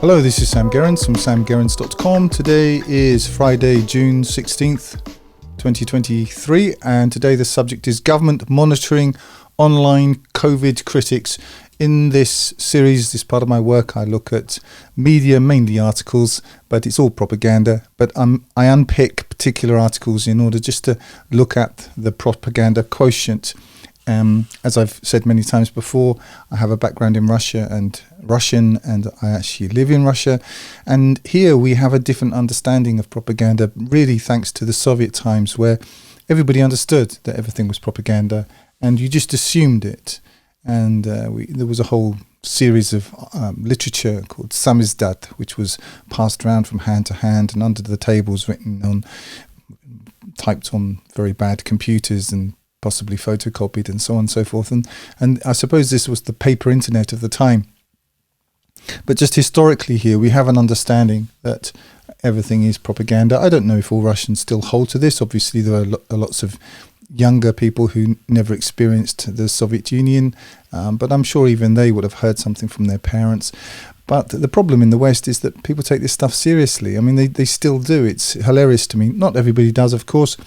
Hello, this is Sam Gerrans from samgerrans.com. Today is Friday, June 16th, 2023, and today the subject is government monitoring online COVID critics. In this series, this part of my work, I look at media, mainly articles, but it's all propaganda. But I unpick particular articles in order just to look at the propaganda quotient. As I've said many times before, I have a background in Russia and Russian, and I actually live in Russia. And here we have a different understanding of propaganda, really thanks to the Soviet times, where everybody understood that everything was propaganda and you just assumed it. And there was a whole series of literature called Summaries, which was passed around from hand to hand and under the tables, typed on very bad computers and possibly photocopied and so on and so forth. And I suppose this was the paper internet of the time. But just historically here, we have an understanding that everything is propaganda. I don't know if all Russians still hold to this. Obviously, there are lots of younger people who never experienced the Soviet Union, but I'm sure even they would have heard something from their parents. But the problem in the West is that people take this stuff seriously. I mean, they still do. It's hilarious to me. Not everybody does, of course,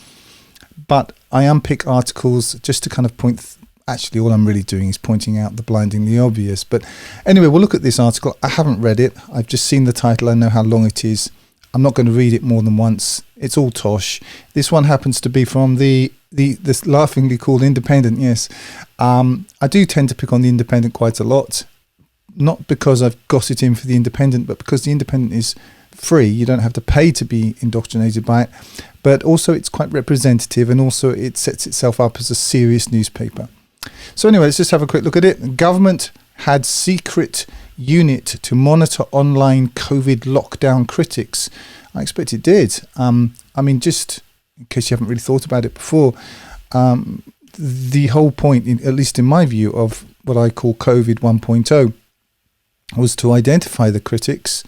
but I unpick articles just to kind of point. Actually, all I'm really doing is pointing out the blindingly obvious. But anyway, we'll look at this article. I haven't read it. I've just seen the title. I know how long it is. I'm not going to read it more than once. It's all tosh. This one happens to be from this laughingly called Independent. Yes, I do tend to pick on the Independent quite a lot. Not because I've got it in for the Independent, but because the Independent is free. You don't have to pay to be indoctrinated by it. But also it's quite representative, and also it sets itself up as a serious newspaper. So anyway, let's just have a quick look at it. The government had secret unit to monitor online COVID lockdown critics. I expect it did. I mean, just in case you haven't really thought about it before, the whole point, at least in my view, of what I call COVID 1.0 was to identify the critics,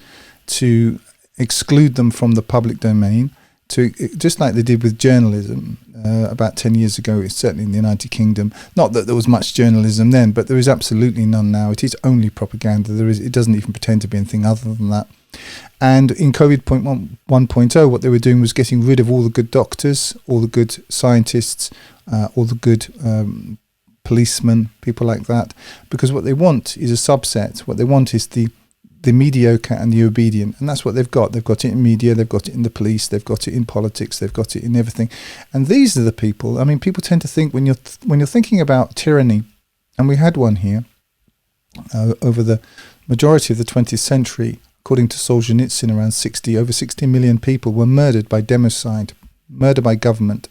to exclude them from the public domain, to just like they did with journalism about 10 years ago, certainly in the United Kingdom. Not that there was much journalism then, but there is absolutely none now. It is only propaganda. It doesn't even pretend to be anything other than that. And in COVID 1.0, what they were doing was getting rid of all the good doctors, all the good scientists, all the good policemen, people like that, because what they want is a subset. What they want is the mediocre and the obedient, and that's what they've got. They've got it in media, they've got it in the police, they've got it in politics, they've got it in everything. And these are the people. I mean, people tend to think when you're thinking about tyranny, and we had one here over the majority of the 20th century, according to Solzhenitsyn, around over 60 million people were murdered by democide, murder by government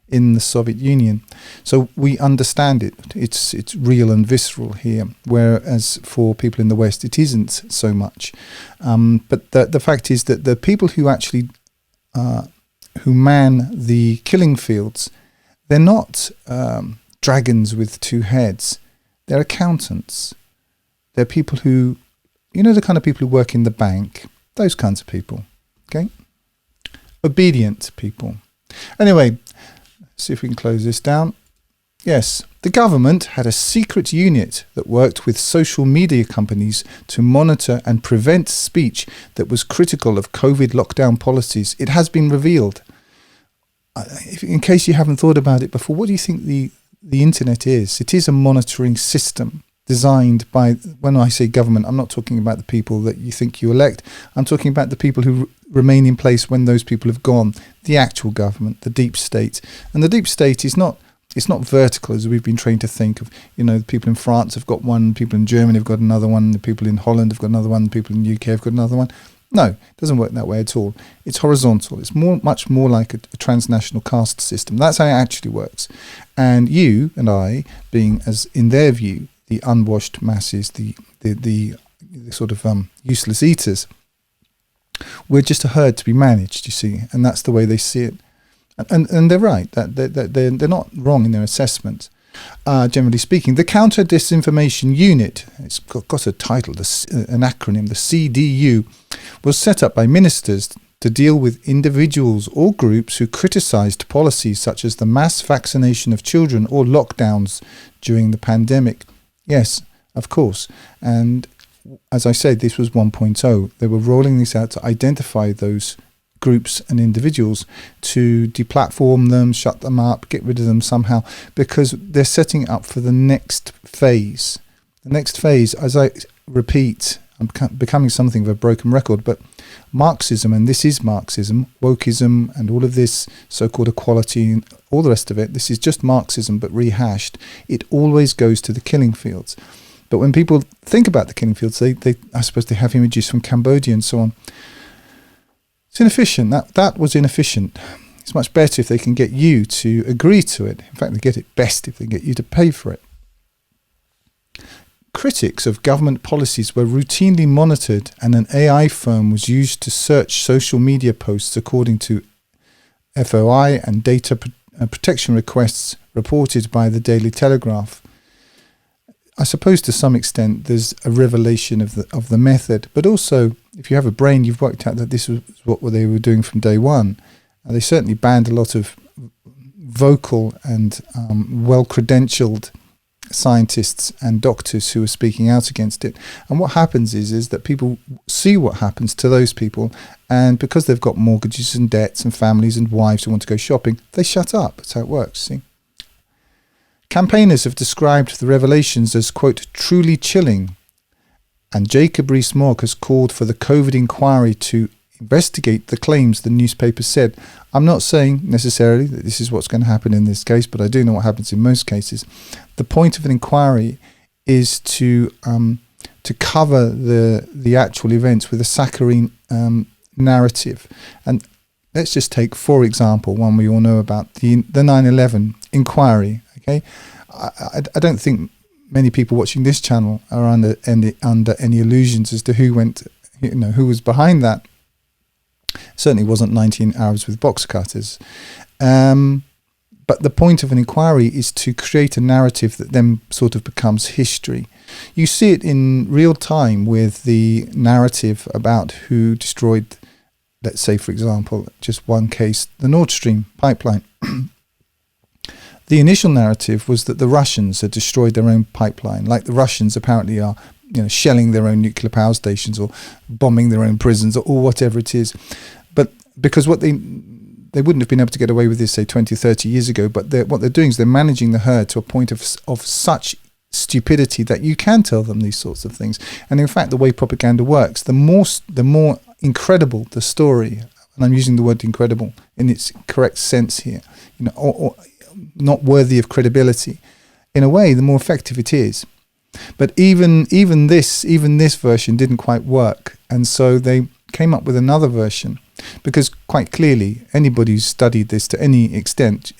in the Soviet Union. So we understand it. It's real and visceral here, whereas for people in the West it isn't so much. But the fact is that the people who actually who man the killing fields, they're not dragons with two heads. They're accountants. They're people who, the kind of people who work in the bank, those kinds of people. Okay? Obedient people. Anyway, see if we can close this down. Yes, the government had a secret unit that worked with social media companies to monitor and prevent speech that was critical of COVID lockdown policies. It has been revealed. In case you haven't thought about it before, what do you think the internet is? It is a monitoring system designed by, when I say government, I'm not talking about the people that you think you elect. I'm talking about the people who remain in place when those people have gone. The actual government, the deep state. And the deep state is not, it's not vertical as we've been trained to think of. The people in France have got one, people in Germany have got another one, the people in Holland have got another one, the people in the UK have got another one. No, it doesn't work that way at all. It's horizontal. It's much more like a transnational caste system. That's how it actually works. And you and I, being, as in their view, the unwashed masses, the sort of useless eaters, we're just a herd to be managed, you see, and that's the way they see it. And they're right. They're not wrong in their assessment. Generally speaking, the Counter Disinformation Unit, it's got a title, an acronym, the CDU, was set up by ministers to deal with individuals or groups who criticised policies such as the mass vaccination of children or lockdowns during the pandemic. Yes, of course. And as I said, this was 1.0. They were rolling this out to identify those groups and individuals, to deplatform them, shut them up, get rid of them somehow, because they're setting up for the next phase. The next phase, as I repeat, I'm becoming something of a broken record, but Marxism, and this is Marxism, wokeism, and all of this so-called equality and all the rest of it, this is just Marxism but rehashed. It always goes to the killing fields. But when people think about the killing fields, they I suppose they have images from Cambodia and so on. It's inefficient. That was inefficient. It's much better if they can get you to agree to it. In fact, they get it best if they get you to pay for it. Critics of government policies were routinely monitored, and an AI firm was used to search social media posts according to FOI and data protection requests reported by the Daily Telegraph. I suppose to some extent there's a revelation of the method, but also if you have a brain, you've worked out that this was what they were doing from day one. They certainly banned a lot of vocal and well-credentialed scientists and doctors who were speaking out against it. And what happens is that people see what happens to those people, and because they've got mortgages and debts and families and wives who want to go shopping, they shut up. That's how it works, see? Campaigners have described the revelations as, quote, truly chilling, and Jacob Rees-Mogg has called for the COVID inquiry to investigate the claims the newspaper said. I'm not saying necessarily that this is what's going to happen in this case, but I do know what happens in most cases. The point of an inquiry is to cover the actual events with a saccharine narrative. And let's just take, for example, one we all know about, the 9/11 inquiry. Okay, I don't think many people watching this channel are under any illusions as to who was behind that. Certainly wasn't 19 Arabs with box cutters. But the point of an inquiry is to create a narrative that then sort of becomes history. You see it in real time with the narrative about who destroyed, let's say, for example, just one case, the Nord Stream pipeline. The initial narrative was that the Russians had destroyed their own pipeline, like the Russians apparently are, shelling their own nuclear power stations or bombing their own prisons or whatever it is. But because what they wouldn't have been able to get away with this, say, 20, 30 years ago, but what they're doing is they're managing the herd to a point of such stupidity that you can tell them these sorts of things. And in fact, the way propaganda works, the more incredible the story, and I'm using the word incredible in its correct sense here, or not worthy of credibility, in a way, the more effective it is. But even this version didn't quite work, and so they came up with another version, because quite clearly anybody who's studied this to any extent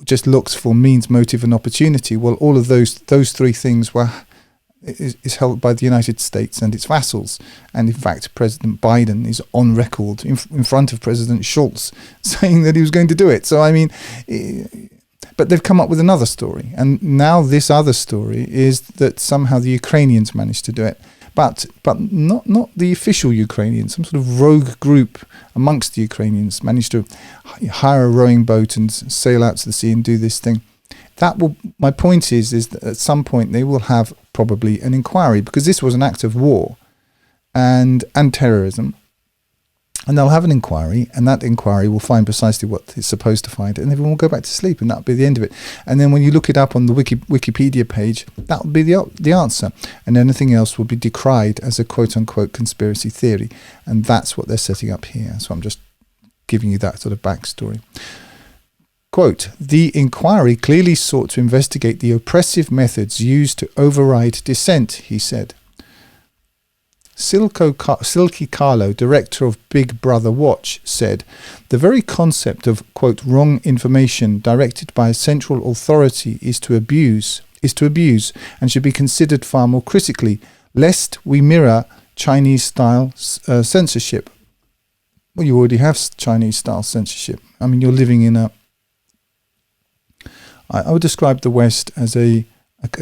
just looks for means, motive, and opportunity. Well, all of those three things is held by the United States and its vassals, and in fact President Biden is on record in front of President Schultz saying that he was going to do it. So I mean, but they've come up with another story, and now this other story is that somehow the Ukrainians managed to do it, but not the official Ukrainians. Some sort of rogue group amongst the Ukrainians managed to hire a rowing boat and sail out to the sea and do this thing. My point is that at some point they will have probably an inquiry, because this was an act of war and terrorism. And they'll have an inquiry, and that inquiry will find precisely what it's supposed to find, and everyone will go back to sleep, and that'll be the end of it. And then when you look it up on the Wikipedia page, that will be the answer, and anything else will be decried as a quote-unquote conspiracy theory, and that's what they're setting up here. So I'm just giving you that sort of backstory. Quote, the inquiry clearly sought to investigate the oppressive methods used to override dissent, he said. Silky Carlo, director of Big Brother Watch, said, the very concept of, quote, wrong information directed by a central authority is to abuse and should be considered far more critically, lest we mirror Chinese-style censorship. Well, you already have Chinese-style censorship. I mean, you're living in I would describe the West as a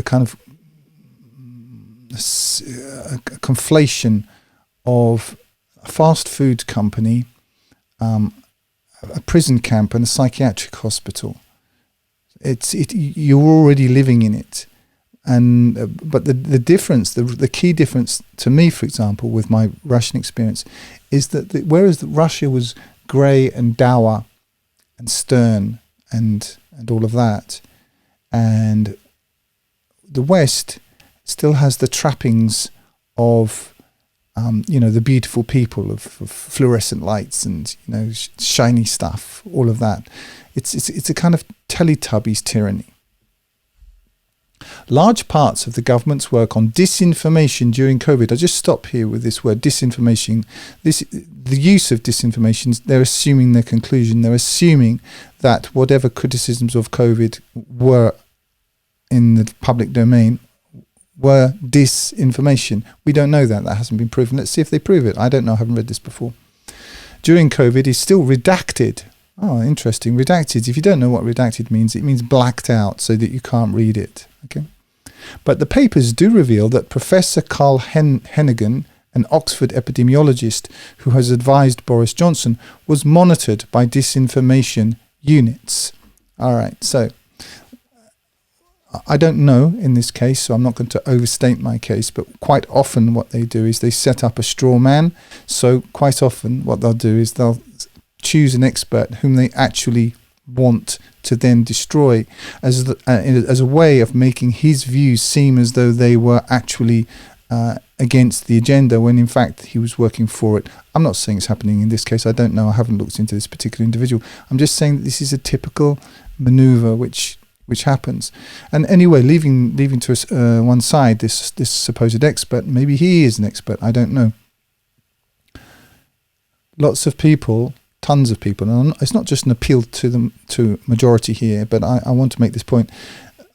kind of a conflation of a fast food company, a prison camp, and a psychiatric hospital. You're already living in it, But the difference, the key difference to me, for example, with my Russian experience, is that whereas Russia was grey and dour and stern and all of that, and the West still has the trappings of the beautiful people of fluorescent lights and shiny stuff, all of that. It's a kind of Teletubbies tyranny. Large parts of the government's work on disinformation during COVID. I just stop here with this word disinformation. The use of disinformation, they're assuming their conclusion. They're assuming that whatever criticisms of COVID were in the public domain were disinformation. We don't know that. That hasn't been proven. Let's see if they prove it. I don't know. I haven't read this before. During COVID is still redacted. Oh, interesting. Redacted. If you don't know what redacted means, it means blacked out so that you can't read it. Okay. But the papers do reveal that Professor Carl Hennigan, an Oxford epidemiologist who has advised Boris Johnson, was monitored by disinformation units. All right. So I don't know in this case, so I'm not going to overstate my case, but quite often what they do is they set up a straw man. So quite often what they'll do is they'll choose an expert whom they actually want to then destroy as a way of making his views seem as though they were actually against the agenda, when in fact he was working for it. I'm not saying it's happening in this case. I don't know. I haven't looked into this particular individual. I'm just saying that this is a typical maneuver which happens. And anyway, leaving to one side this supposed expert, maybe he is an expert, I don't know. Lots of people, tons of people, and it's not just an appeal to majority here, but I want to make this point.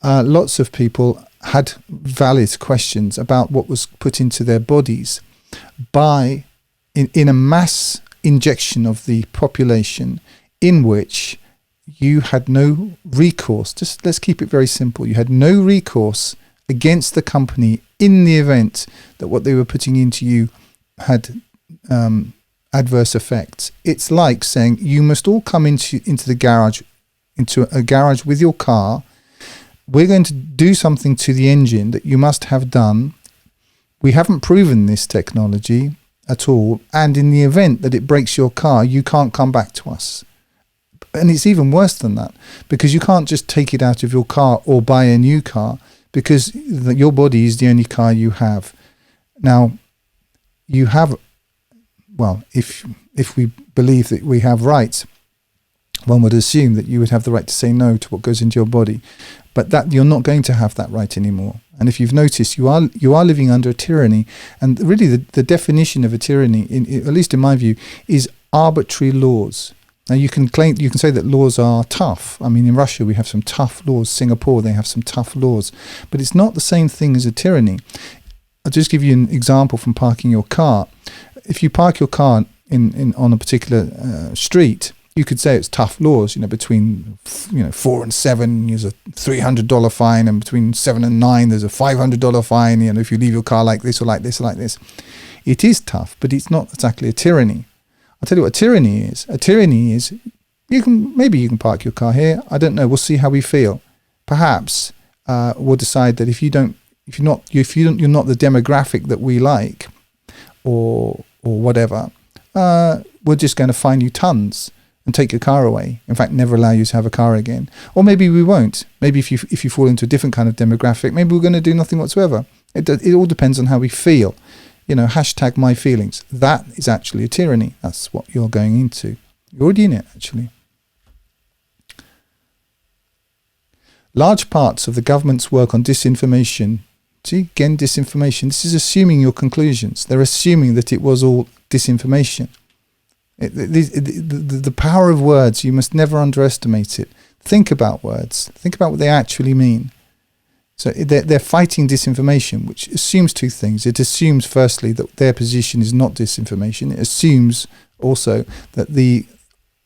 Lots of people had valid questions about what was put into their bodies in a mass injection of the population, in which you had no recourse. Just let's keep it very simple. You had no recourse against the company in the event that what they were putting into you had adverse effects. It's like saying you must all come into a garage with your car. We're going to do something to the engine that you must have done. We haven't proven this technology at all, and in the event that it breaks your car, you can't come back to us. And it's even worse than that, because you can't just take it out of your car or buy a new car, because your body is the only car you have. Now, you have, well, if we believe that we have rights, one would assume that you would have the right to say no to what goes into your body, but that you're not going to have that right anymore. And if you've noticed, you are living under a tyranny, and really the definition of a tyranny, at least in my view, is arbitrary laws. Now you can say that laws are tough. I mean, in Russia we have some tough laws. Singapore, they have some tough laws, but it's not the same thing as a tyranny. I'll just give you an example from parking your car. If you park your car on a particular street, you could say it's tough laws. Between 4 and 7, there's a $300 fine, and between 7 and 9, there's a $500 fine. If you leave your car like this or like this or like this, it is tough, but it's not exactly a tyranny. I'll tell you what a tyranny is. A tyranny is you can park your car here. I don't know. We'll see how we feel. Perhaps we'll decide that if you're not the demographic that we like, or whatever, we're just going to fine you tons and take your car away. In fact, never allow you to have a car again. Or maybe we won't. Maybe if you fall into a different kind of demographic, maybe we're going to do nothing whatsoever. It all depends on how we feel. Hashtag my feelings. That is actually a tyranny. That's what you're going into. You're already in it, actually. Large parts of the government's work on disinformation. See, again, disinformation. This is assuming your conclusions. They're assuming that it was all disinformation. The power of words, you must never underestimate it. Think about words. Think about what they actually mean. So they're fighting disinformation, which assumes two things. It assumes, firstly, that their position is not disinformation. It assumes also that the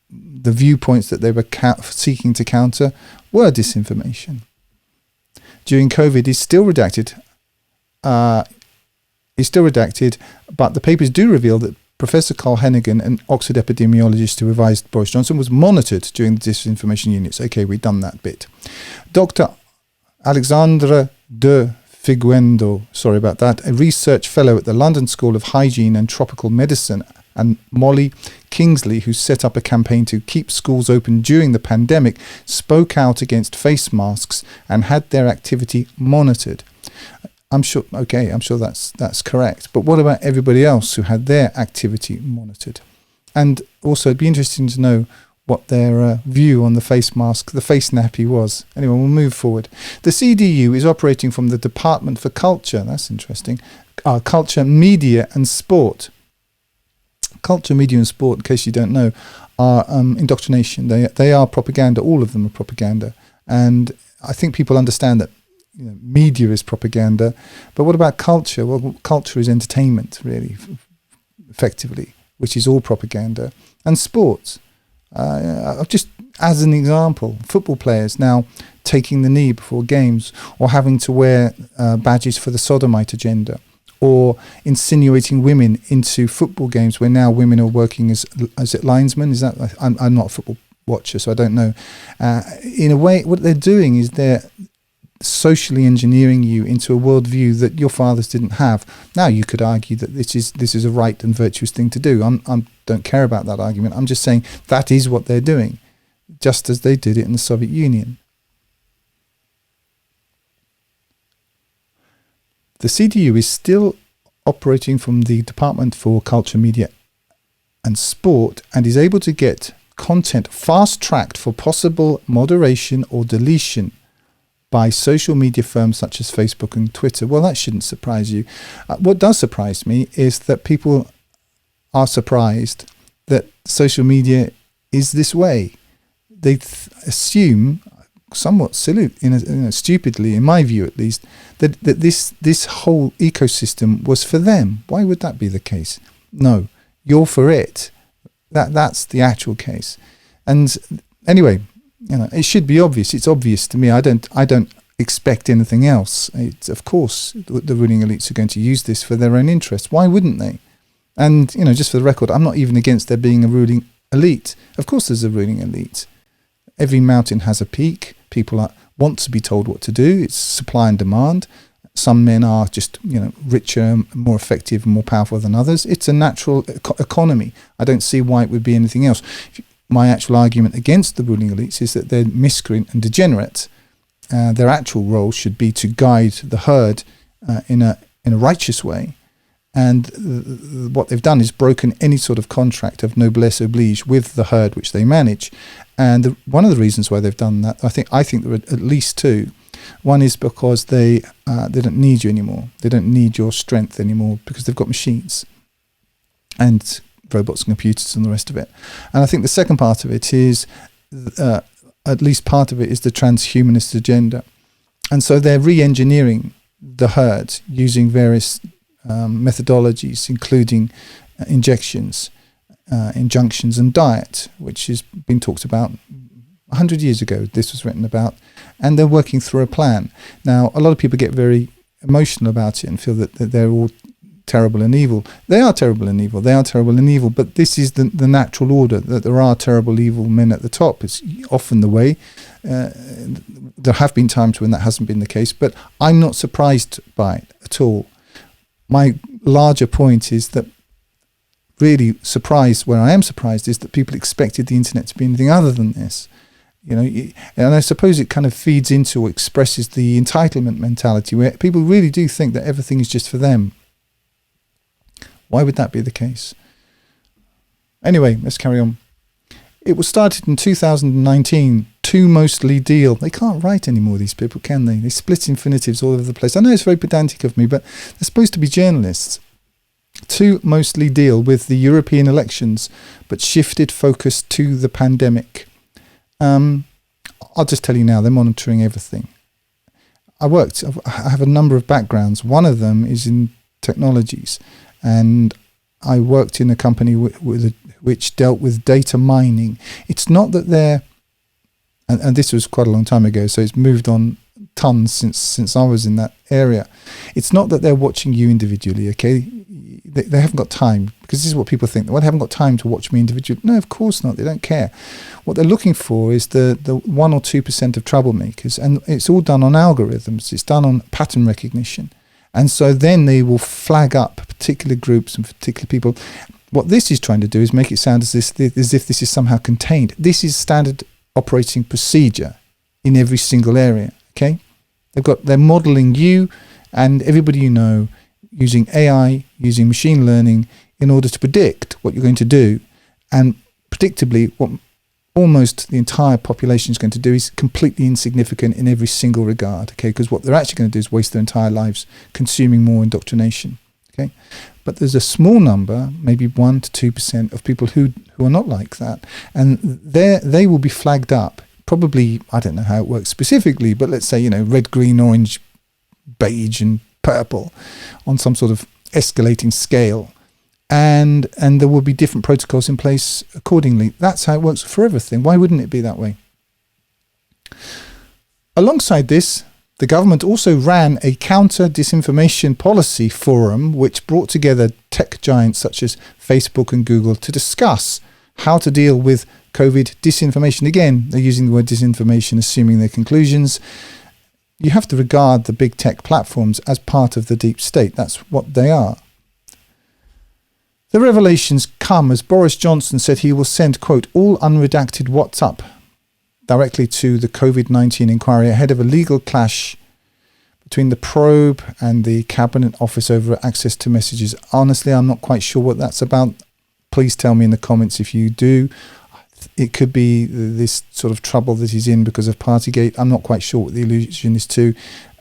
viewpoints that they were seeking to counter were disinformation. During COVID is still redacted. But the papers do reveal that Professor Carl Hennigan, an Oxford epidemiologist who advised Boris Johnson, was monitored during the disinformation units. Okay, we've done that bit. Dr. Alexandra de Figuendo, sorry about that, a research fellow at the London School of Hygiene and Tropical Medicine, and Molly Kingsley, who set up a campaign to keep schools open during the pandemic, spoke out against face masks and had their activity monitored. I'm sure that's correct. But what about everybody else who had their activity monitored? And also, it'd be interesting to know what their view on the face mask, the face nappy was. Anyway, we'll move forward. The CDU is operating from the Department for Culture. That's interesting. Culture, Media and Sport. Culture, media and sport, in case you don't know, are indoctrination. They are propaganda. All of them are propaganda. And I think people understand that media is propaganda. But what about culture? Well, culture is entertainment, really, effectively, which is all propaganda. And sports. Just as an example, football players now taking the knee before games, or having to wear badges for the sodomite agenda, or insinuating women into football games where now women are working as it linesmen. Is that? I'm not a football watcher, so I don't know. In a way, what they're doing is they're socially engineering you into a worldview that your fathers didn't have. Now, you could argue that this is a right and virtuous thing to do. I don't care about that argument. I'm just saying that is what they're doing, just as they did it in the Soviet Union. The CDU is still operating from the Department for Culture, Media and Sport, and is able to get content fast-tracked for possible moderation or deletion by social media firms such as Facebook and Twitter. Well, that shouldn't surprise you. What does surprise me is that people are surprised that social media is this way. They assume, somewhat silly, stupidly, in my view at least, that this whole ecosystem was for them. Why would that be the case? No, you're for it. That's the actual case. And anyway, it should be obvious. It's obvious to me. I don't expect anything else. Of course, the ruling elites are going to use this for their own interests. Why wouldn't they? And just for the record, I'm not even against there being a ruling elite. Of course, there's a ruling elite. Every mountain has a peak. People want to be told what to do. It's supply and demand. Some men are just, richer, more effective, and more powerful than others. It's a natural economy. I don't see why it would be anything else. My actual argument against the ruling elites is that they're miscreant and degenerate. Their actual role should be to guide the herd in a righteous way. And what they've done is broken any sort of contract of noblesse oblige with the herd which they manage. And one of the reasons why they've done that, I think there are at least two. One is because they don't need you anymore. They don't need your strength anymore because they've got machines and robots and computers and the rest of it. And I think the second part of it is, at least part of it is the transhumanist agenda. And so they're re-engineering the herd using various methodologies, including injunctions and diet, which has been talked about 100 years ago. This was written about, and they're working through a plan. Now, a lot of people get very emotional about it and feel that they're all terrible and evil. They are terrible and evil. They are terrible and evil, but this is the natural order, that there are terrible, evil men at the top. It's often the way. There have been times when that hasn't been the case, but I'm not surprised by it at all. My larger point is that where I am surprised is that people expected the internet to be anything other than this. And I suppose it kind of feeds into or expresses the entitlement mentality where people really do think that everything is just for them. Why would that be the case? Anyway, let's carry on. It was started in 2019 to mostly deal. They can't write anymore, these people, can they? They split infinitives all over the place. I know it's very pedantic of me, but they're supposed to be journalists. To mostly deal with the European elections, but shifted focus to the pandemic. I'll just tell you now, they're monitoring everything. I have a number of backgrounds. One of them is in technologies, and I worked in a company which dealt with data mining. It's not that they're, and this was quite a long time ago, so it's moved on tons since I was in that area. It's not that they're watching you individually, okay? They haven't got time, because this is what people think. Well, they haven't got time to watch me individually. No, of course not. They don't care. What they're looking for is the 1 or 2% of troublemakers, and it's all done on algorithms. It's done on pattern recognition. And so then they will flag up particular groups and particular people. What this is trying to do is make it sound as if this is somehow contained. This is standard operating procedure in every single area, okay? They're modeling you and everybody you know using AI, using machine learning in order to predict what you're going to do. And predictably, what almost the entire population is going to do is completely insignificant in every single regard, okay? Because what they're actually going to do is waste their entire lives consuming more indoctrination, okay? But there's a small number, maybe 1 to 2% of people who are not like that, and they will be flagged up. Probably, I don't know how it works specifically, but let's say, red, green, orange, beige, and purple on some sort of escalating scale. And there will be different protocols in place accordingly. That's how it works for everything. Why wouldn't it be that way? Alongside this, the government also ran a counter-disinformation policy forum which brought together tech giants such as Facebook and Google to discuss how to deal with COVID disinformation. Again, they're using the word disinformation, assuming their conclusions. You have to regard the big tech platforms as part of the deep state. That's what they are. The revelations come as Boris Johnson said he will send, quote, all unredacted WhatsApp directly to the COVID-19 inquiry ahead of a legal clash between the probe and the Cabinet Office over access to messages. Honestly, I'm not quite sure what that's about. Please tell me in the comments if you do. It could be this sort of trouble that he's in because of Partygate. I'm not quite sure what the allusion is to.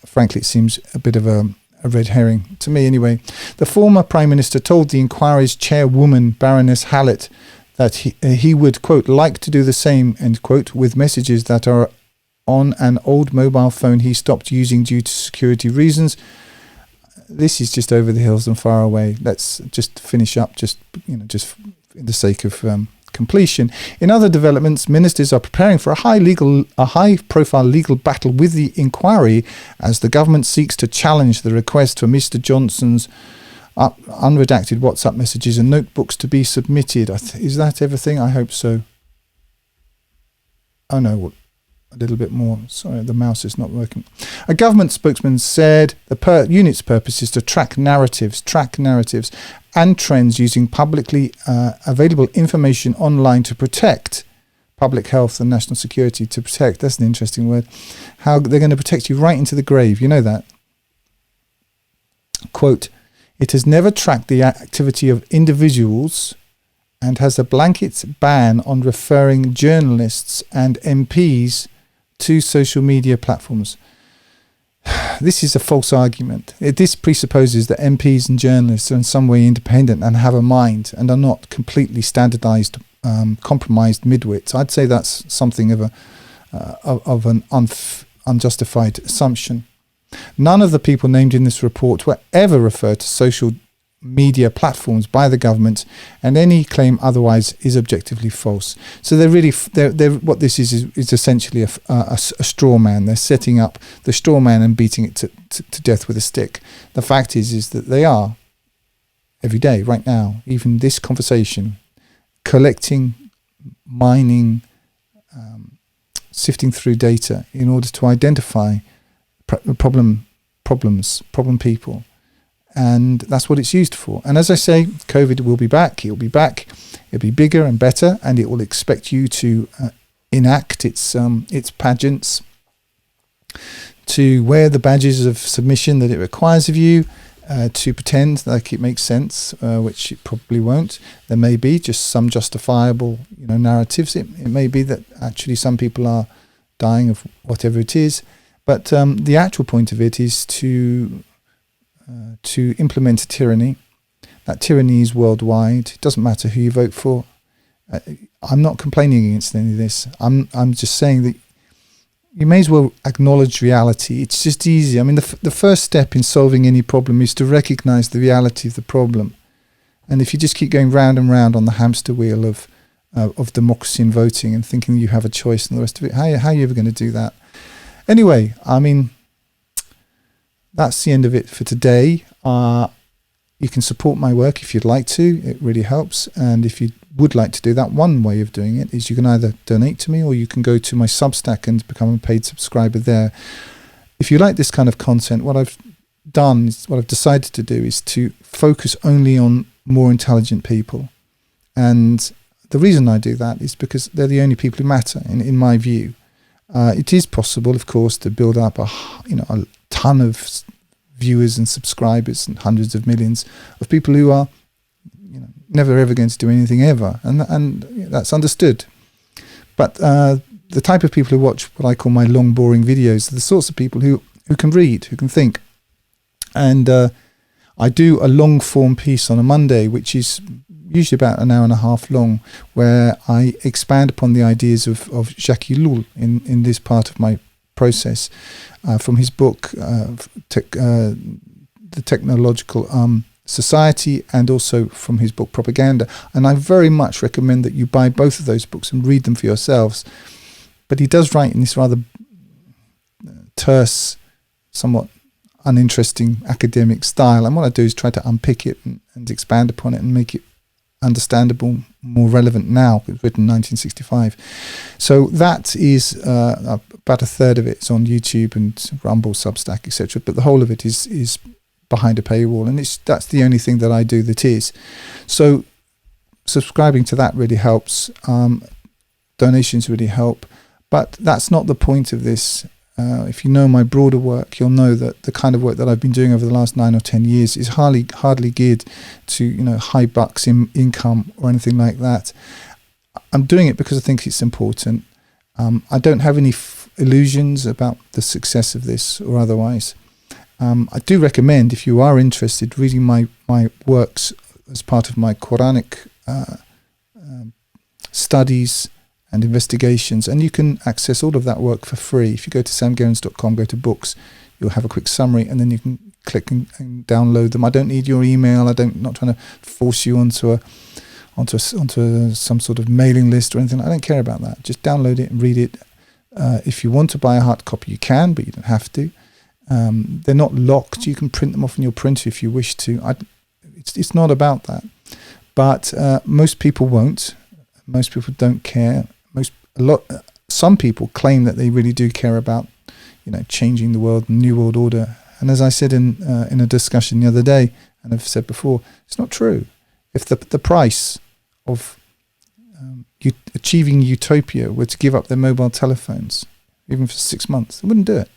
Frankly, it seems a bit of a red herring to me anyway. The former Prime Minister told the inquiry's chairwoman, Baroness Hallett, that he would, quote, like to do the same, end quote, with messages that are on an old mobile phone he stopped using due to security reasons. This is just over the hills and far away. Let's just finish up, just in the sake of completion. In other developments, ministers are preparing for a high-profile legal battle with the inquiry as the government seeks to challenge the request for Mr. Johnson's unredacted WhatsApp messages and notebooks to be submitted. Is that everything? I hope so. Oh no, a little bit more. Sorry, the mouse is not working. A government spokesman said the unit's purpose is to track narratives and trends using publicly available information online to protect public health and national security. To protect, that's an interesting word. How they're going to protect you right into the grave, you know that. Quote, it has never tracked the activity of individuals and has a blanket ban on referring journalists and MPs to social media platforms. This is a false argument. This presupposes that MPs and journalists are in some way independent and have a mind and are not completely standardized, compromised midwits. I'd say that's something of an unjustified assumption. None of the people named in this report were ever referred to social media platforms by the government, and any claim otherwise is objectively false. So they're what this is essentially a straw man. They're setting up the straw man and beating it to death with a stick. The fact is that they are every day, right now, even this conversation, collecting, mining, sifting through data in order to identify problem people. And that's what it's used for. And as I say, COVID will be back. It'll be back. It'll be bigger and better, and it will expect you to enact its pageants, to wear the badges of submission that it requires of you, to pretend like it makes sense, which it probably won't. There may be just some justifiable, narratives. It may be that actually some people are dying of whatever it is, but the actual point of it is to implement a tyranny. That tyranny is worldwide. It doesn't matter who you vote for. I'm not complaining against any of this. I'm just saying that you may as well acknowledge reality. It's just easy. I mean, the first step in solving any problem is to recognize the reality of the problem. And if you just keep going round and round on the hamster wheel of democracy and voting and thinking you have a choice and the rest of it, how are you ever going to do that? Anyway, I mean, that's the end of it for today. You can support my work if you'd like to. It really helps. And if you would like to do that, one way of doing it is you can either donate to me, or you can go to my Substack and become a paid subscriber there. If you like this kind of content, what I've decided to do is to focus only on more intelligent people. And the reason I do that is because they're the only people who matter, in my view. It is possible, of course, to build up a ton of viewers and subscribers and hundreds of millions of people who are never ever going to do anything ever, and that's understood. But the type of people who watch what I call my long boring videos are the sorts of people who can read, who can think. And I do a long form piece on a Monday, which is usually about an hour and a half long, where I expand upon the ideas of Jacques Ellul in this part of my process, from his book The Technological Society, and also from his book Propaganda. And I very much recommend that you buy both of those books and read them for yourselves. But he does write in this rather terse, somewhat uninteresting academic style, and what I do is try to unpick it and expand upon it and make it understandable, more relevant now. It was written in 1965. So that is about a third of it is on YouTube and Rumble, Substack, etc. But the whole of it is behind a paywall, and that's the only thing that I do that is. So subscribing to that really helps. Donations really help, but that's not the point of this. If you know my broader work, you'll know that the kind of work that I've been doing over the last 9 or 10 years is hardly geared to high bucks in income or anything like that. I'm doing it because I think it's important. I don't have any illusions about the success of this or otherwise. I do recommend, if you are interested, reading my works as part of my Quranic studies and investigations, and you can access all of that work for free. If you go to samgerrans.com, go to books, you'll have a quick summary, and then you can click and download them. I don't need your email. I'm not trying to force you onto some sort of mailing list or anything. I don't care about that. Just download it and read it. If you want to buy a hard copy, you can, but you don't have to. They're not locked. You can print them off in your printer if you wish to. It's not about that. But most people won't. Most people don't care. Some people claim that they really do care about, changing the world, new world order. And as I said in a discussion the other day, and I've said before, it's not true. If the price of achieving utopia were to give up their mobile telephones, even for 6 months, they wouldn't do it.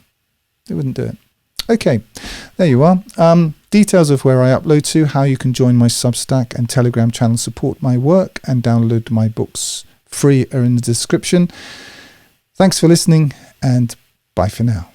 They wouldn't do it. Okay, there you are. Details of where I upload to, how you can join my Substack and Telegram channel, support my work, and download my books free are in the description. Thanks for listening, and bye for now.